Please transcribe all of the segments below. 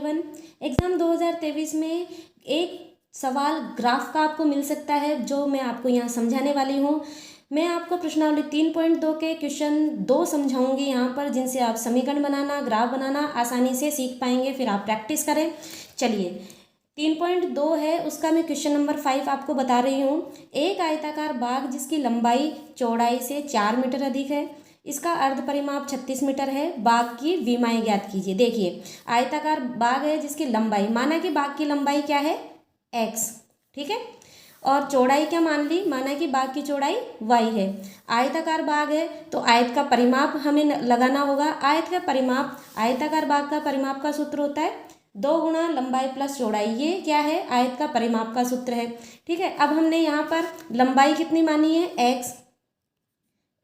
Everyone. Exam 2023 में एक सवाल ग्राफ का आपको मिल सकता है जो मैं आपको यहाँ समझाने वाली हूँ। मैं आपको प्रश्नावली 3.2 के क्वेश्चन 2 समझाऊंगी यहाँ पर, जिनसे आप समीकरण बनाना, ग्राफ बनाना आसानी से सीख पाएंगे। फिर आप प्रैक्टिस करें। चलिए 3.2 है, उसका मैं क्वेश्चन नंबर 5 आपको बता रही हूँ। एक आयताकार बाग जिसकी लंबाई चौड़ाई से 4 मीटर अधिक है, इसका अर्ध परिमाप 36 मीटर है। बाग की विमाएं ज्ञात कीजिए। देखिए आयताकार बाग है जिसकी लंबाई, माना कि बाग की लंबाई क्या है x, ठीक है, और चौड़ाई क्या मान ली, माना कि बाग की चौड़ाई y है। आयताकार बाग है तो आयत का परिमाप हमें लगाना होगा। आयत का परिमाप, आयताकार बाग का परिमाप का सूत्र होता है 2 गुणा लंबाई प्लस चौड़ाई। ये क्या है, आयत का परिमाप का सूत्र है। ठीक है, अब हमने यहाँ पर लंबाई कितनी मानी है x,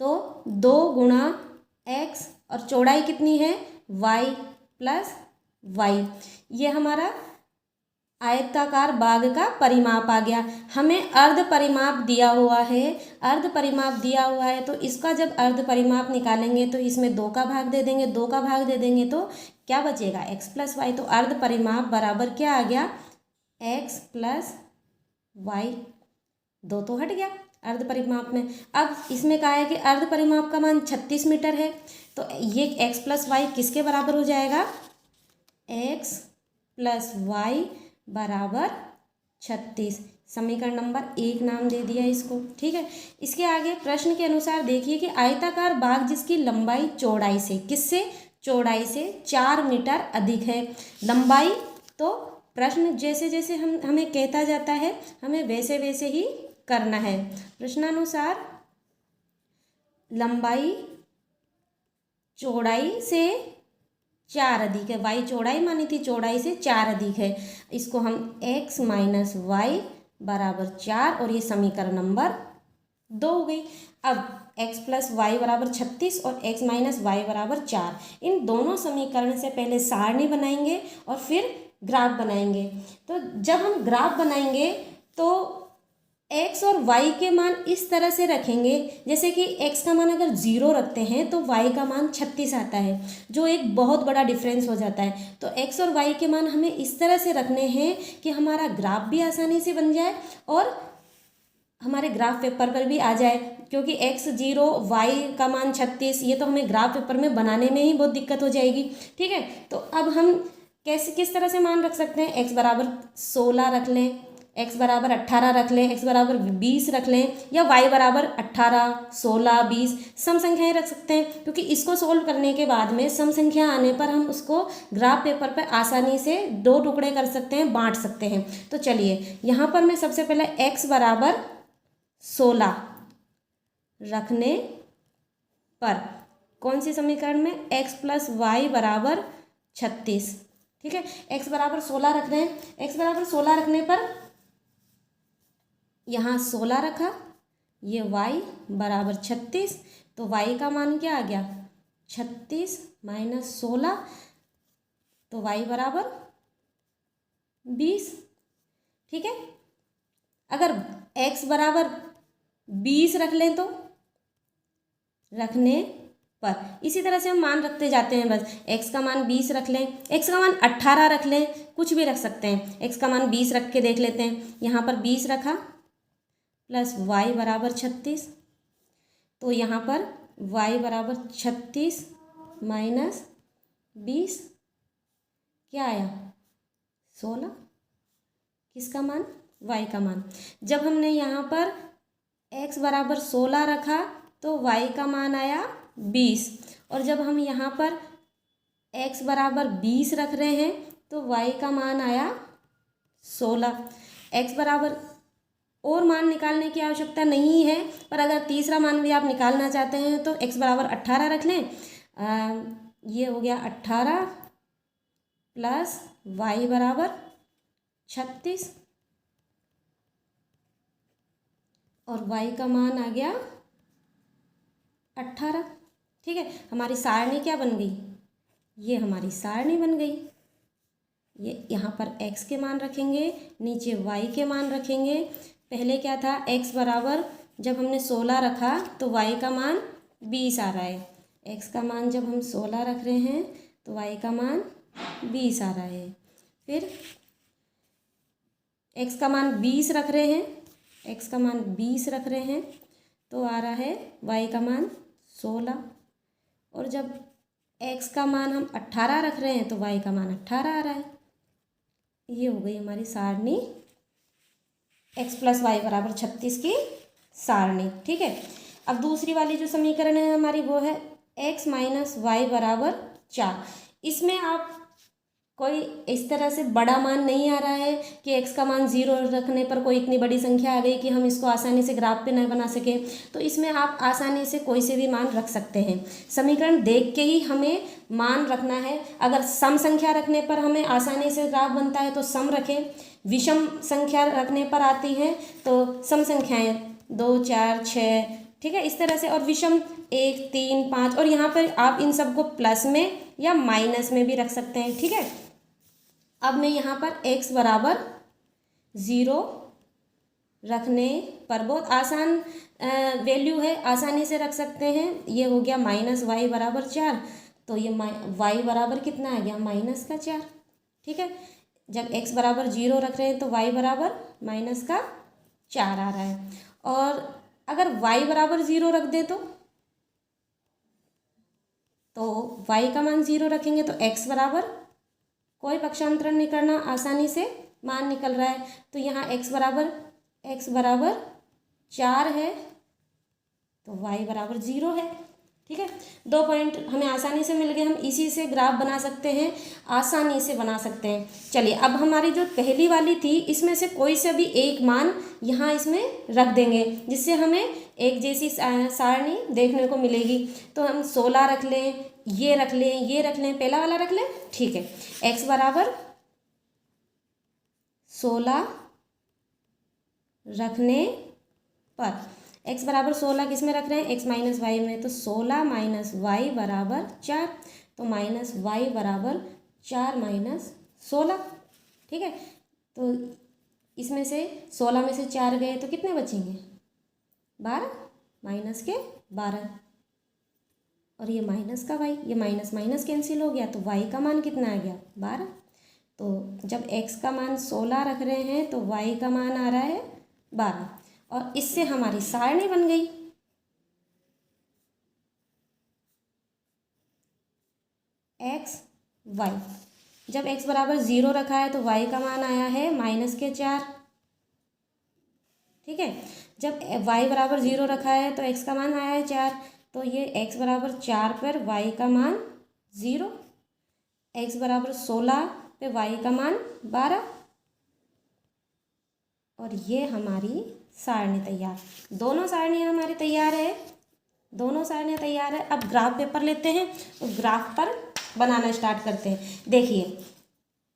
तो 2 गुणा x, और चौड़ाई कितनी है y प्लस y। ये हमारा आयताकार बाग का परिमाप आ गया। हमें अर्ध परिमाप दिया हुआ है, अर्ध परिमाप दिया हुआ है तो इसका जब अर्ध परिमाप निकालेंगे तो इसमें 2 का भाग दे देंगे, 2 का भाग दे देंगे तो क्या बचेगा x प्लस वाई। तो अर्ध परिमाप बराबर क्या आ गया, x प्लस वाई। 2 तो हट गया अर्ध परिमाप में। अब इसमें कहा है कि अर्ध परिमाप का मान 36 मीटर है, तो ये x प्लस वाई किसके बराबर हो जाएगा, x प्लस वाई बराबर 36। समीकरण नंबर 1 नाम दे दिया इसको। ठीक है, इसके आगे प्रश्न के अनुसार देखिए कि आयताकार बाग जिसकी लंबाई चौड़ाई से, किससे, चौड़ाई से 4 मीटर अधिक है। लंबाई तो प्रश्न जैसे जैसे हमें कहता जाता है हमें वैसे वैसे ही करना है। प्रश्नानुसार लंबाई चौड़ाई से 4 अधिक है, y चौड़ाई मानी थी, चौड़ाई से 4 अधिक है। इसको हम x माइनस वाई बराबर 4, और ये समीकरण नंबर 2 हो गई। अब x प्लस वाई बराबर 36 और x माइनस वाई बराबर 4, इन दोनों समीकरण से पहले सारणी बनाएंगे और फिर ग्राफ बनाएंगे। तो जब हम ग्राफ बनाएंगे तो x और y के मान इस तरह से रखेंगे, जैसे कि x का मान अगर 0 रखते हैं तो y का मान 36 आता है, जो एक बहुत बड़ा डिफरेंस हो जाता है। तो x और y के मान हमें इस तरह से रखने हैं कि हमारा ग्राफ भी आसानी से बन जाए और हमारे ग्राफ पेपर पर भी आ जाए, क्योंकि x 0 y का मान 36, ये तो हमें ग्राफ पेपर में बनाने में ही बहुत दिक्कत हो जाएगी। ठीक है, तो अब हम किस तरह से मान रख सकते हैं, x बराबर 16 रख लें, x बराबर 18 रख लें, x बराबर 20 रख लें, या y बराबर 18, 16, 20 सम संख्याएं रख सकते हैं, क्योंकि इसको सोल्व करने के बाद में सम संख्या आने पर हम उसको ग्राफ पेपर पर आसानी से 2 टुकड़े कर सकते हैं, बांट सकते हैं। तो चलिए यहाँ पर मैं सबसे पहले x बराबर 16 रखने पर कौन सी समीकरण में, x प्लस वाई बराबर 36। ठीक है, x बराबर 16 रख रहे हैं, x बराबर 16 रखने पर यहाँ 16 रखा, ये y बराबर 36, तो y का मान क्या आ गया 36 माइनस 16, तो y बराबर 20। ठीक है, अगर x बराबर 20 रख लें तो रखने पर इसी तरह से हम मान रखते जाते हैं। बस x का मान 20 रख लें, x का मान 18 रख लें, कुछ भी रख सकते हैं। x का मान 20 रख के देख लेते हैं, यहाँ पर 20 रखा प्लस y बराबर 36, तो यहाँ पर y बराबर 36 माइनस 20 क्या आया 16, किसका मान, y का मान। जब हमने यहाँ पर x बराबर 16 रखा तो y का मान आया 20, और जब हम यहाँ पर x बराबर 20 रख रहे हैं तो y का मान आया 16। x बराबर और मान निकालने की आवश्यकता नहीं है, पर अगर तीसरा मान भी आप निकालना चाहते हैं तो x बराबर 18 रख लें। ये हो गया 18 प्लस y बराबर 36, और y का मान आ गया 18। ठीक है, हमारी सारणी क्या बन गई, ये हमारी सारणी बन गई। ये यहाँ पर x के मान रखेंगे, नीचे y के मान रखेंगे। पहले क्या था, x बराबर जब हमने 16 रखा तो y का मान 20 आ रहा है, x का मान जब हम 16 रख रहे हैं तो y का मान 20 आ रहा है। फिर x का मान 20 रख रहे हैं, x का मान 20 रख रहे हैं तो आ रहा है y का मान 16। और जब x का मान हम 18 रख रहे हैं तो y का मान 18 आ रहा है। ये हो गई हमारी सारणी x + y = 36 की सारणी। ठीक है, अब दूसरी वाली जो समीकरण है हमारी वो है x - y = 4। इसमें आप कोई इस तरह से बड़ा मान नहीं आ रहा है कि x का मान 0 रखने पर कोई इतनी बड़ी संख्या आ गई कि हम इसको आसानी से ग्राफ पे न बना सकें। तो इसमें आप आसानी से कोई से भी मान रख सकते हैं। समीकरण देख के ही हमें मान रखना है। अगर सम संख्या रखने पर हमें आसानी से ग्राफ बनता है तो सम रखें, विषम संख्या रखने पर आती हैं तो सम संख्याएँ 2, 4, 6, ठीक है, इस तरह से। और विषम 1, 3, 5, और यहाँ पर आप इन सबको प्लस में या माइनस में भी रख सकते हैं। ठीक है, अब मैं यहाँ पर x = 0 रखने पर बहुत आसान वैल्यू है, आसानी से रख सकते हैं। ये हो गया -y = 4, तो ये y बराबर कितना आ गया -4। ठीक है, जब x = 0 रख रहे हैं तो y बराबर -4 आ रहा है। और अगर y = 0 रख दें तो y का मान 0 रखेंगे तो x बराबर, कोई पक्षांतरण नहीं करना, आसानी से मान निकल रहा है। तो यहाँ x बराबर 4 है तो y बराबर 0 है। ठीक है, 2 पॉइंट हमें आसानी से मिल गए। हम इसी से ग्राफ बना सकते हैं, आसानी से बना सकते हैं। चलिए, अब हमारी जो पहली वाली थी इसमें से कोई से भी एक मान यहाँ इसमें रख देंगे जिससे हमें एक जैसी सारणी देखने को मिलेगी। तो हम 16 रख लें, ये रख लें, ये रख लें, पहला वाला रख लें। ठीक है, x = 16 रखने पर, x = 16 किस में रख रहे हैं, x - y में, तो 16 - y = 4, तो -y = 4 - 16। ठीक है, तो इसमें से 16 में से 4 गए तो कितने बचेंगे, 12, माइनस के 12, और ये माइनस का y, ये माइनस माइनस कैंसिल हो गया तो y का मान कितना आ गया, 12। तो जब x का मान 16 रख रहे हैं तो y का मान आ रहा है 12, और इससे हमारी सारणी बन गई। x y, जब x = 0 रखा है तो y का मान आया है -4। ठीक है, जब y = 0 रखा है तो x का मान आया है 4, तो ये x = 4 पर y का मान 0, x = 16 पे y का मान 12, और ये हमारी सारणी तैयार। दोनों सारणियाँ हमारी तैयार है, दोनों सारणियाँ तैयार है। अब ग्राफ पेपर लेते हैं और ग्राफ पर बनाना स्टार्ट करते हैं। देखिए,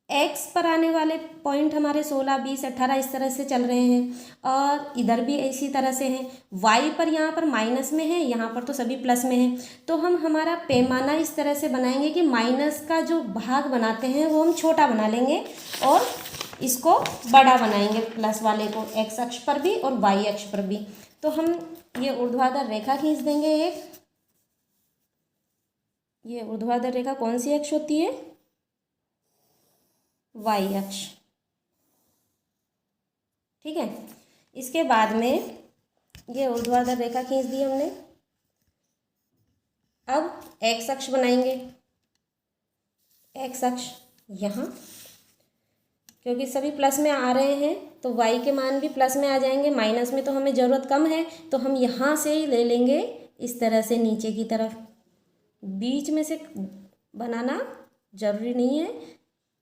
x पर आने वाले पॉइंट हमारे 16, 20, 18 इस तरह से चल रहे हैं, और इधर भी इसी तरह से हैं। y पर यहाँ पर माइनस में है, यहाँ पर तो सभी प्लस में है। तो हम हमारा पैमाना इस तरह से बनाएंगे कि माइनस का जो भाग बनाते हैं वो हम छोटा बना लेंगे और इसको बड़ा बनाएंगे, प्लस वाले को, x अक्ष पर भी और y अक्ष पर भी। तो हम ये ऊर्ध्वाधर रेखा खींच देंगे एक। ये ऊर्ध्वाधर रेखा कौन सी अक्ष होती है, y अक्ष। ठीक है, इसके बाद में ये ऊर्ध्वाधर रेखा खींच दी हमने। अब x अक्ष बनाएंगे, x अक्ष यहाँ, क्योंकि सभी प्लस में आ रहे हैं तो y के मान भी प्लस में आ जाएंगे। माइनस में तो हमें ज़रूरत कम है, तो हम यहाँ से ही ले लेंगे इस तरह से नीचे की तरफ। बीच में से बनाना जरूरी नहीं है,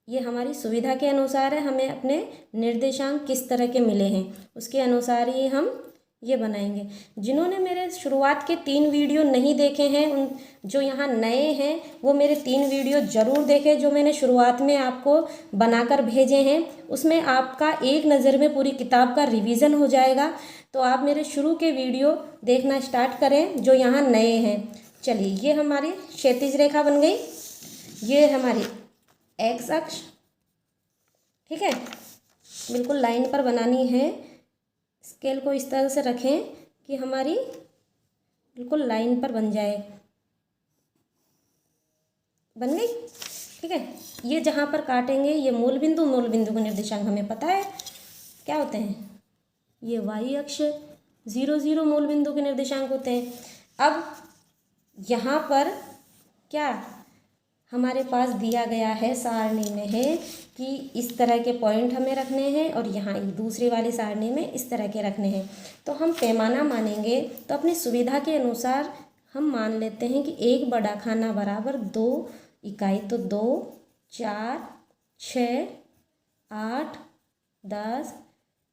ये हमारी सुविधा के अनुसार है। हमें अपने निर्देशांक किस तरह के मिले हैं उसके अनुसार ही हम ये बनाएंगे। जिन्होंने मेरे शुरुआत के 3 वीडियो नहीं देखे हैं, उन जो यहाँ नए हैं वो मेरे 3 वीडियो ज़रूर देखें जो मैंने शुरुआत में आपको बनाकर भेजे हैं। उसमें आपका एक नज़र में पूरी किताब का रिवीजन हो जाएगा। तो आप मेरे शुरू के वीडियो देखना स्टार्ट करें जो यहाँ नए हैं। चलिए, ये हमारी क्षैतिज रेखा बन गई, ये हमारी x अक्ष। ठीक है, बिल्कुल लाइन पर बनानी है। स्केल को इस तरह से रखें कि हमारी बिल्कुल लाइन पर बन जाए। बन गई। ठीक है, ये जहाँ पर काटेंगे ये मूल बिंदु के निर्देशांक हमें पता है क्या होते हैं, ये y अक्ष 0 0 मूल बिंदु के निर्देशांक होते हैं। अब यहाँ पर क्या हमारे पास दिया गया है, सारणी में है कि इस तरह के पॉइंट हमें रखने हैं और यहाँ एक दूसरी वाली सारणी में इस तरह के रखने हैं। तो हम पैमाना मानेंगे तो अपनी सुविधा के अनुसार हम मान लेते हैं कि एक बड़ा खाना बराबर 2 इकाई। तो 2 4 6 8 10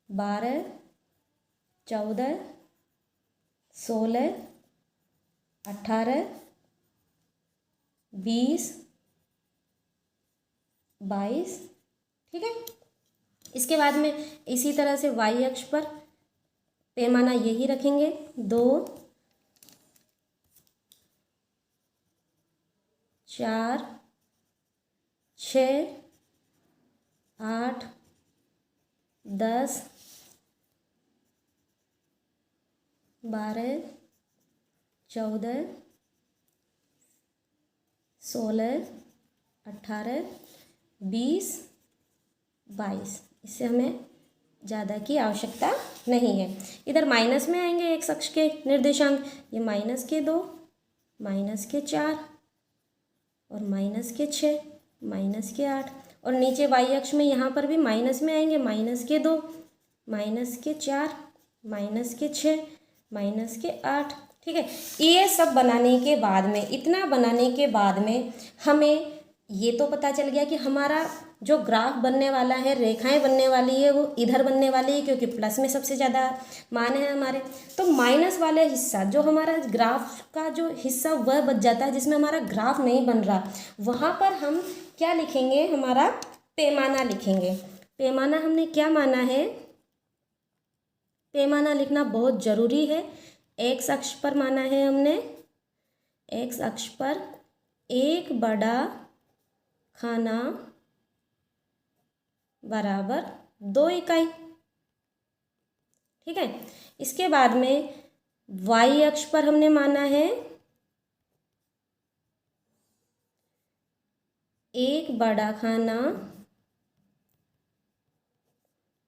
12 14 16 18 20 22। ठीक है, इसके बाद में इसी तरह से y अक्ष पर पैमाना यही रखेंगे 2 4 6 8 10 12 14 16 18 20 22। इससे हमें ज़्यादा की आवश्यकता नहीं है। इधर माइनस में आएंगे एक्स अक्ष के निर्देशांक, ये माइनस के 2 माइनस के 4 और माइनस के 6 माइनस के 8 और नीचे वाई अक्ष में यहाँ पर भी माइनस में आएंगे माइनस के 2 माइनस के 4 माइनस के 6 माइनस के 8। ठीक है, ये सब बनाने के बाद में, इतना बनाने के बाद में हमें ये तो पता चल गया कि हमारा जो ग्राफ बनने वाला है, रेखाएं बनने वाली है, वो इधर बनने वाली है क्योंकि प्लस में सबसे ज़्यादा मान है हमारे। तो माइनस वाले हिस्सा जो हमारा ग्राफ का जो हिस्सा वह बच जाता है जिसमें हमारा ग्राफ नहीं बन रहा, वहाँ पर हम क्या लिखेंगे, हमारा पैमाना लिखेंगे। पैमाना हमने क्या माना है, पैमाना लिखना बहुत ज़रूरी है। एक्स अक्ष पर माना है हमने, एक्स अक्ष पर एक बड़ा खाना बराबर 2 इकाई। ठीक है, इसके बाद में y अक्ष पर हमने माना है एक बड़ा खाना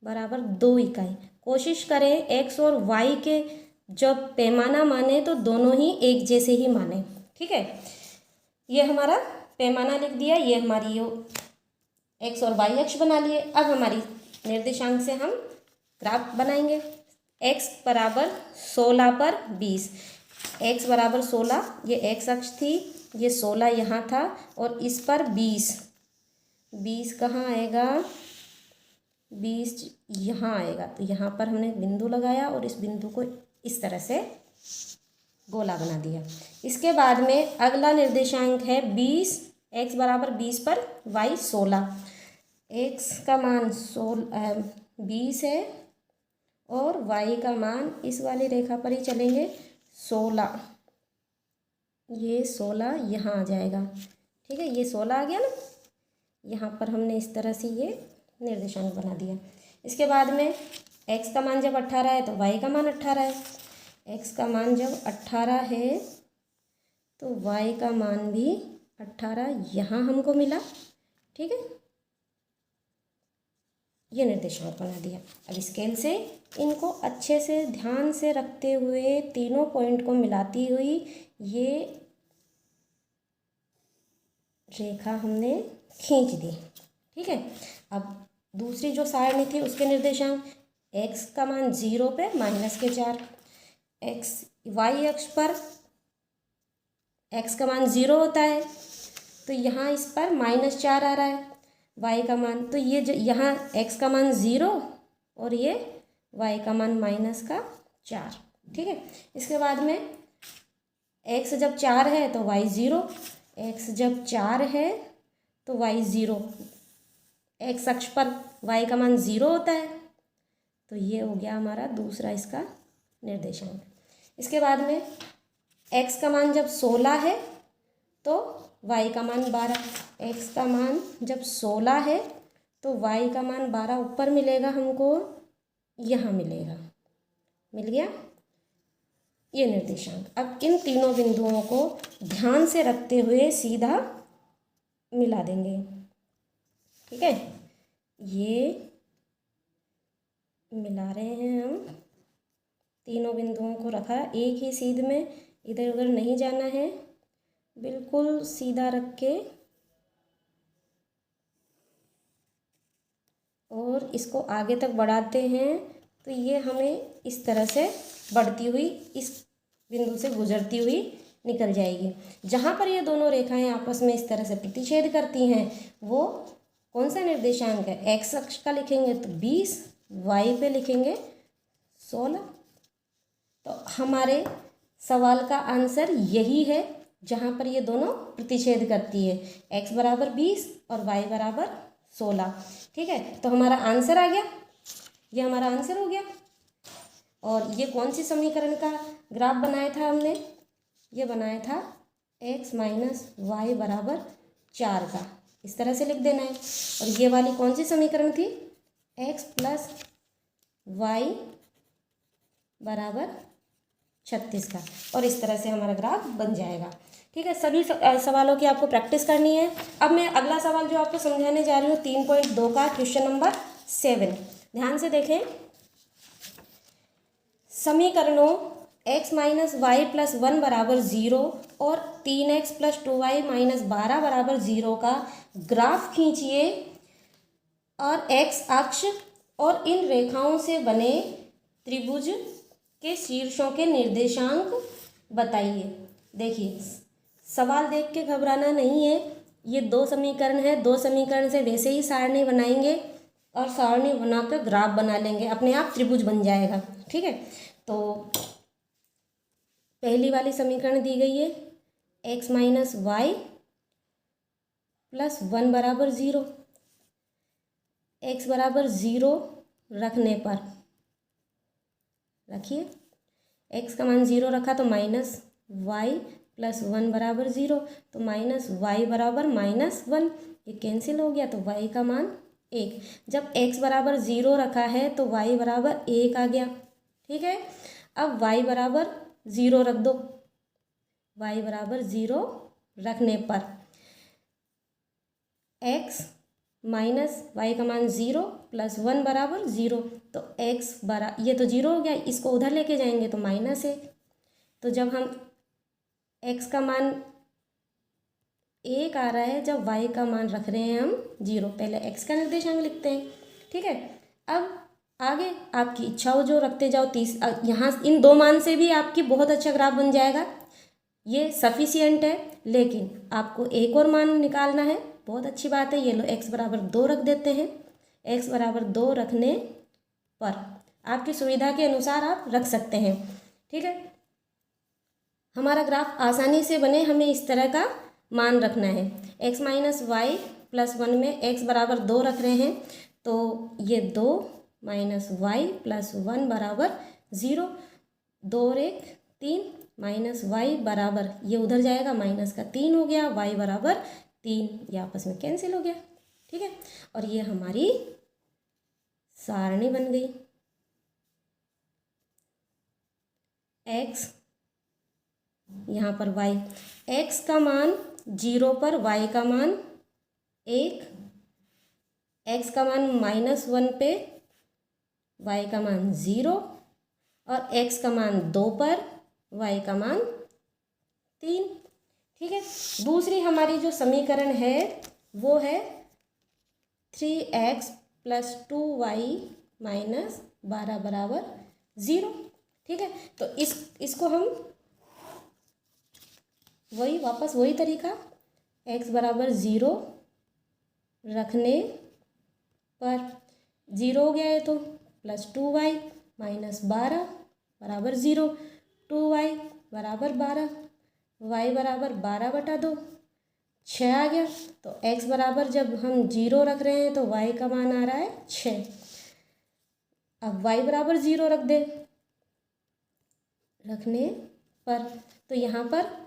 बराबर 2 इकाई। कोशिश करें x और y के जब पैमाना माने तो दोनों ही एक जैसे ही माने। ठीक है, ये हमारा पैमाना लिख दिया, ये हमारी यो एक्स और वाई अक्ष बना लिए। अब हमारी निर्देशांक से हम ग्राफ बनाएंगे। x बराबर 16 पर 20, x बराबर 16 ये एक्स अक्ष थी, ये 16 यहाँ था और इस पर 20 कहाँ आएगा, 20 यहाँ आएगा। तो यहाँ पर हमने बिंदु लगाया और इस बिंदु को इस तरह से गोला बना दिया। इसके बाद में अगला निर्देशांक है 20, x बराबर 20 पर y 16। x का मान 20 है और y का मान इस वाली रेखा पर ही चलेंगे 16। ये 16 यहाँ आ जाएगा। ठीक है, ये 16 आ गया ना, यहाँ पर हमने इस तरह से ये निर्देशांक बना दिया। इसके बाद में x का मान जब 18 है तो y का मान 18 है। x का मान जब 18 है तो y का मान भी 18 यहाँ हमको मिला। ठीक है, ये निर्देशांक बना दिया। अब स्केल से इनको अच्छे से ध्यान से रखते हुए तीनों पॉइंट को मिलाती हुई ये रेखा हमने खींच दी। ठीक है, अब दूसरी जो सारणी थी उसके निर्देशांक, x का मान 0 पे माइनस के 4, x y अक्ष पर x का मान 0 होता है तो यहाँ इस पर -4 आ रहा है y का मान। तो ये यहाँ x का मान 0 और ये y का मान -4। ठीक है, इसके बाद में x जब 4 है तो y 0, x जब 4 है तो y 0, x अक्ष पर y का मान 0 होता है तो ये हो गया हमारा दूसरा इसका निर्देशांक। इसके बाद में x का मान जब 16 है तो y का मान 12, x का मान जब 16 है तो y का मान 12 ऊपर मिलेगा हमको, यहाँ मिलेगा, मिल गया ये निर्देशांक। अब इन तीनों बिंदुओं को ध्यान से रखते हुए सीधा मिला देंगे। ठीक है, ये मिला रहे हैं हम, तीनों बिंदुओं को रखा एक ही सीध में, इधर उधर नहीं जाना है, बिल्कुल सीधा रख के और इसको आगे तक बढ़ाते हैं तो ये हमें इस तरह से बढ़ती हुई इस बिंदु से गुजरती हुई निकल जाएगी। जहाँ पर ये दोनों रेखाएं आपस में इस तरह से प्रतिच्छेद करती हैं वो कौन सा निर्देशांक है? एक्स अक्ष का लिखेंगे तो 20, वाई पे लिखेंगे 16। तो हमारे सवाल का आंसर यही है जहाँ पर ये दोनों प्रतिच्छेद करती है, x बराबर 20 और y बराबर 16। ठीक है, तो हमारा आंसर आ गया, ये हमारा आंसर हो गया। और ये कौन सी समीकरण का ग्राफ बनाया था हमने? ये बनाया था x माइनस वाई बराबर 4 का, इस तरह से लिख देना है। और ये वाली कौन सी समीकरण थी? x प्लस वाई बराबर 36 का, और इस तरह से हमारा ग्राफ बन जाएगा। ठीक है, सभी सवालों की आपको प्रैक्टिस करनी है। अब मैं अगला सवाल जो आपको समझाने जा रही हूँ 3.2 का क्वेश्चन नंबर 7, ध्यान से देखें। समीकरणों x माइनस वाई प्लस 1 बराबर 0 और 3x प्लस 2y माइनस 12 बराबर 0 का ग्राफ खींचिए और x अक्ष और इन रेखाओं से बने त्रिभुज के शीर्षों के निर्देशांक बताइए। देखिए, सवाल देख के घबराना नहीं है, ये दो समीकरण है, दो समीकरण से वैसे ही सारणी बनाएंगे और सारणी बनाकर ग्राफ बना लेंगे, अपने आप त्रिभुज बन जाएगा। ठीक है, तो पहली वाली समीकरण दी गई है x माइनस वाई प्लस 1 बराबर 0। x बराबर 0 रखने पर, रखिए x का मान 0 रखा तो माइनस वाई प्लस 1 बराबर 0, तो माइनस वाई बराबर -1, ये कैंसिल हो गया तो y का मान 1। जब x बराबर 0 रखा है तो y बराबर 1 आ गया। ठीक है, अब y बराबर 0 रख दो, y बराबर 0 रखने पर x माइनस वाई का मान 0 प्लस 1 बराबर 0, तो x ये तो 0 हो गया, इसको उधर लेके जाएंगे तो -1। तो जब हम x का मान 1 आ रहा है, जब y का मान रख रहे हैं हम 0, पहले x का निर्देशांक लिखते हैं। ठीक है, अब आगे आपकी इच्छा हो जो रखते जाओ। यहाँ इन दो मान से भी आपकी बहुत अच्छा ग्राफ बन जाएगा, ये सफिशियंट है, लेकिन आपको एक और मान निकालना है। बहुत अच्छी बात है, ये लो x बराबर 2 रख देते हैं। x बराबर 2 रखने पर आपकी सुविधा के अनुसार आप रख सकते हैं। ठीक है, हमारा ग्राफ आसानी से बने, हमें इस तरह का मान रखना है। x माइनस वाई प्लस 1 में x बराबर 2 रख रहे हैं, तो ये 2 माइनस वाई प्लस 1 बराबर 0, 2 और 1 3, माइनस वाई बराबर, ये उधर जाएगा माइनस का 3 हो गया, y बराबर 3, ये आपस में कैंसिल हो गया। ठीक है, और ये हमारी सारणी बन गई। x यहाँ पर y, x का मान 0 पर y का मान 1, x का मान -1 पे y का मान 0 और x का मान 2 पर y का मान 3। ठीक है, दूसरी हमारी जो समीकरण है वो है 3x प्लस 2y माइनस 12 बराबर 0। ठीक है, तो इसको हम वही तरीका, x बराबर 0 रखने पर 0 हो गया है तो प्लस 2y माइनस 12 बराबर 0, 2y बराबर 12, y बराबर 12/2, 6 आ गया। तो x बराबर जब हम 0 रख रहे हैं तो y का मान आ रहा है 6। अब y बराबर 0 रख दे रखने पर, तो यहाँ पर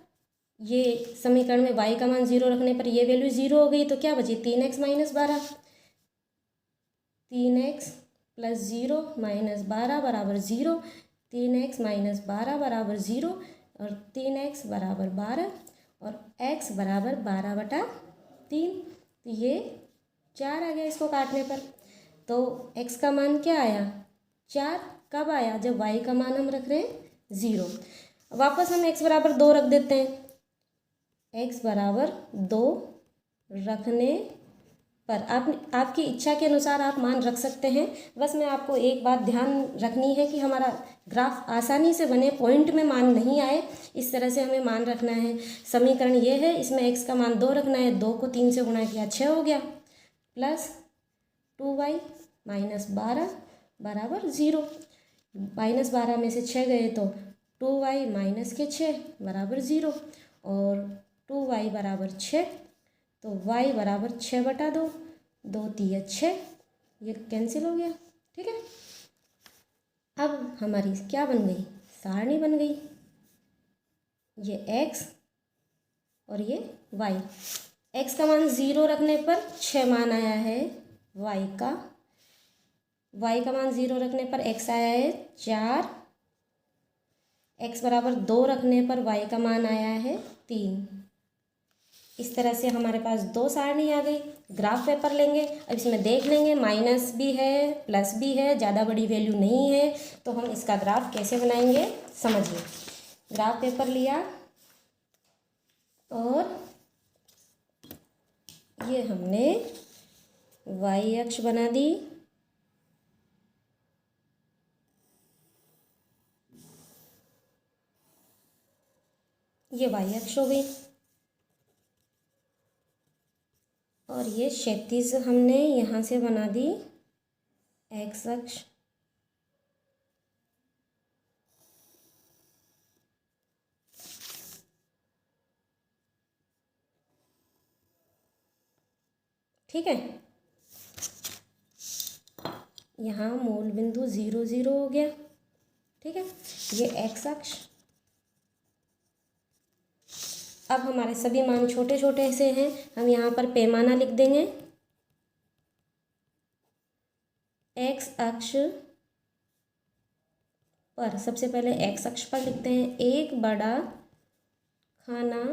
ये समीकरण में y का मान 0 रखने पर ये वैल्यू 0 हो गई, तो क्या बची? 3x minus 12, 3x plus 0 minus 12 बराबर 0, 3x माइनस 12 बराबर 0 और 3x बराबर 12 और x बराबर 12/3। तो ये 4 आ गया इसको काटने पर। तो x का मान क्या आया? 4। कब आया? जब y का मान हम रख रहे हैं 0। वापस हम x बराबर 2 रख देते हैं। x बराबर 2 रखने पर आपकी इच्छा के अनुसार आप मान रख सकते हैं। बस मैं आपको एक बात ध्यान रखनी है कि हमारा ग्राफ आसानी से बने, पॉइंट में मान नहीं आए, इस तरह से हमें मान रखना है। समीकरण ये है, इसमें x का मान 2 रखना है। 2 को 3 से गुणा किया 6 हो गया, प्लस 2y माइनस 12 बराबर 0। -12 में से 6 गए तो 2y माइनस के 6 बराबर 0, और 2y बराबर 6, तो y बराबर 6/2, 2 तिया 6, ये कैंसिल हो गया। ठीक है, अब हमारी क्या बन गई? सारणी बन गई। ये x और ये y। x का मान 0 रखने पर 6 मान आया है y का, y का मान 0 रखने पर x आया है 4, x बराबर 2 रखने पर y का मान आया है 3। इस तरह से हमारे पास 2 सारणी आ गई। ग्राफ पेपर लेंगे, अब इसमें देख लेंगे माइनस भी है प्लस भी है, ज़्यादा बड़ी वैल्यू नहीं है, तो हम इसका ग्राफ कैसे बनाएंगे समझिए। ग्राफ पेपर लिया और ये हमने y अक्ष बना दी, ये y अक्ष हो गई, और ये क्षैतिज हमने यहाँ से बना दी x अक्ष। ठीक है, यहाँ मूल बिंदु 0 0 हो गया। ठीक है, ये x अक्ष। अब हमारे सभी मान छोटे छोटे से हैं, हम यहाँ पर पैमाना लिख देंगे। x अक्ष पर सबसे पहले x अक्ष पर लिखते हैं 1 बड़ा खाना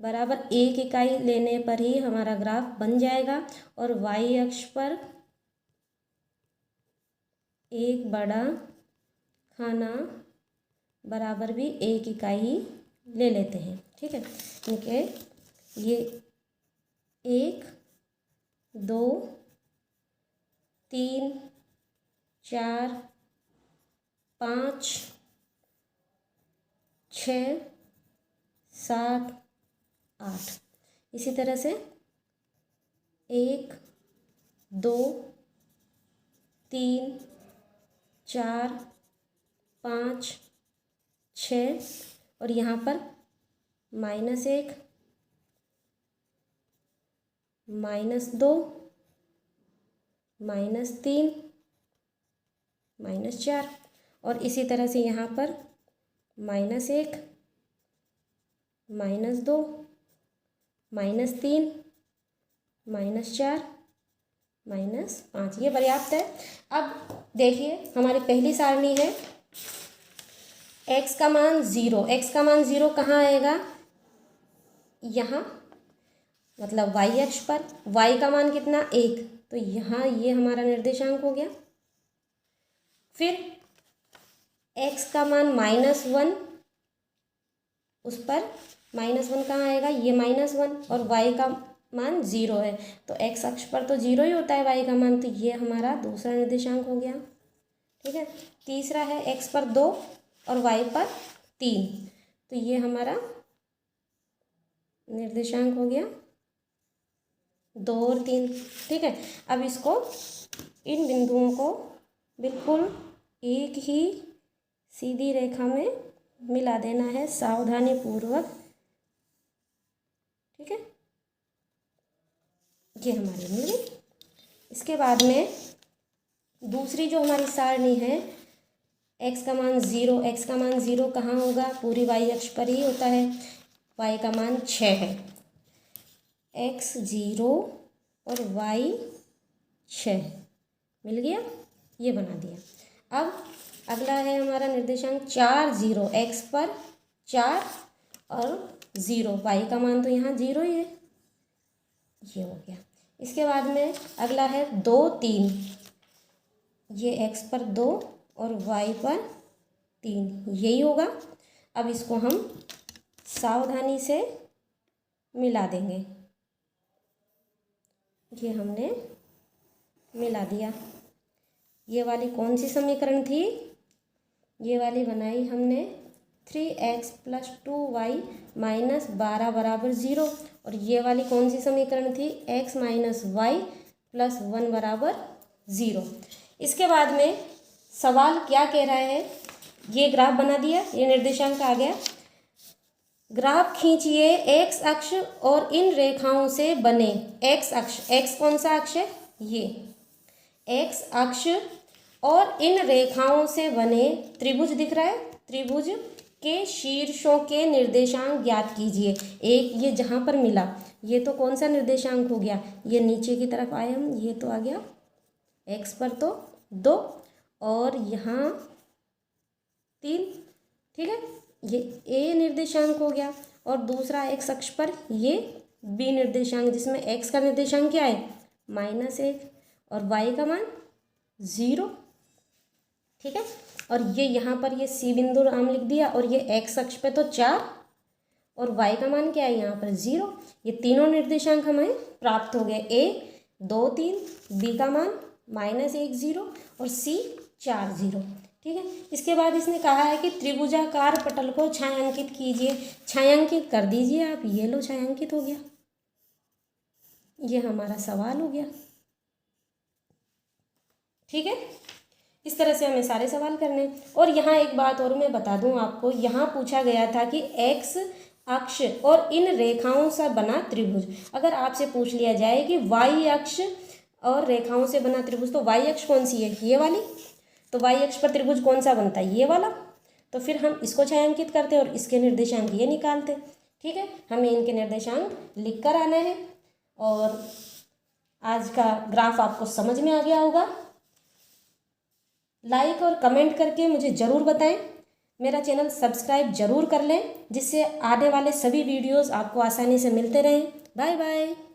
बराबर 1 इकाई लेने पर ही हमारा ग्राफ बन जाएगा, और y अक्ष पर 1 बड़ा खाना बराबर भी 1 इकाई ही ले लेते हैं। ठीक है, क्योंकि ये 1 2 3 4 5 6 7 8, इसी तरह से 1 2 3 4 5 6, और यहाँ पर -1 -2 -3 -4, और इसी तरह से यहाँ पर -1 -2 -3 -4 -5, ये पर्याप्त है। अब देखिए हमारी पहली सारणी है x का मान 0। x का मान 0 कहाँ आएगा? यहाँ, मतलब y अक्ष पर। y का मान कितना? 1, तो यहाँ ये हमारा निर्देशांक हो गया। फिर x का मान -1, उस पर -1 कहाँ आएगा? ये -1, और y का मान 0 है, तो x अक्ष पर तो 0 ही होता है y का मान, तो ये हमारा दूसरा निर्देशांक हो गया। ठीक है, तीसरा है x पर 2 और y पर 3, तो ये हमारा निर्देशांक हो गया 2 और 3। ठीक है, अब इसको, इन बिंदुओं को बिल्कुल एक ही सीधी रेखा में मिला देना है सावधानी पूर्वक। ठीक है, ये हमारी मिल गई। इसके बाद में दूसरी जो हमारी सारणी है, x का मान 0। x का मान 0 कहाँ होगा? पूरी y अक्ष पर ही होता है। y का मान 6 है, x 0 और y 6 मिल गया, ये बना दिया। अब अगला है हमारा निर्देशांक 4 0, x पर 4 और 0, y का मान तो यहाँ 0 ही है, ये हो गया। इसके बाद में अगला है 2 3, ये x पर 2 और y पर 3, यही होगा। अब इसको हम सावधानी से मिला देंगे। ये हमने मिला दिया। ये वाली कौन सी समीकरण थी? ये वाली बनाई हमने 3x + 2y - 12 = 0। और ये वाली कौन सी समीकरण थी? x - y + 1 = 0। इसके बाद में सवाल क्या कह रहा है? ये ग्राफ बना दिया, ये निर्देशांक आ गया। ग्राफ खींचिए x अक्ष और इन रेखाओं से बने x अक्ष, x कौन सा अक्ष है? ये x अक्ष और इन रेखाओं से बने त्रिभुज दिख रहा है, त्रिभुज के शीर्षों के निर्देशांक ज्ञात कीजिए। एक ये जहाँ पर मिला, ये तो कौन सा निर्देशांक हो गया? ये नीचे की तरफ आए हम, ये तो आ गया x पर तो 2 और यहाँ 3, ठीक है, ये a निर्देशांक हो गया। और दूसरा x अक्ष पर ये b निर्देशांक, जिसमें x का निर्देशांक क्या है? -1 और y का मान 0, ठीक है। और ये यहाँ पर ये c बिंदु नाम लिख दिया और ये x अक्ष पे तो 4 और y का मान क्या है? यहाँ पर 0। ये तीनों निर्देशांक हमें प्राप्त हो गए। a 2 3, b का मान -1 0 और c 4 0, ठीक है। इसके बाद इसने कहा है कि त्रिभुजाकार पटल को छायांकित कीजिए। छायांकित कर दीजिए आप। ये लो, छायांकित हो गया। ये हमारा सवाल हो गया, ठीक है। इस तरह से हमें सारे सवाल करने। और यहाँ एक बात और मैं बता दूँ आपको, यहाँ पूछा गया था कि x अक्ष और इन रेखाओं से बना त्रिभुज। अगर आपसे पूछ लिया जाए कि y अक्ष और रेखाओं से बना त्रिभुज, तो y अक्ष कौन सी है? ये वाली। तो y अक्ष पर त्रिभुज कौन सा बनता है? ये वाला। तो फिर हम इसको छायांकित करते और इसके निर्देशांक ये निकालते, ठीक है। हमें इनके निर्देशांक लिख कर आना है। और आज का ग्राफ आपको समझ में आ गया होगा। लाइक और कमेंट करके मुझे ज़रूर बताएं। मेरा चैनल सब्सक्राइब ज़रूर कर लें, जिससे आने वाले सभी वीडियोस आपको आसानी से मिलते रहें। Bye bye.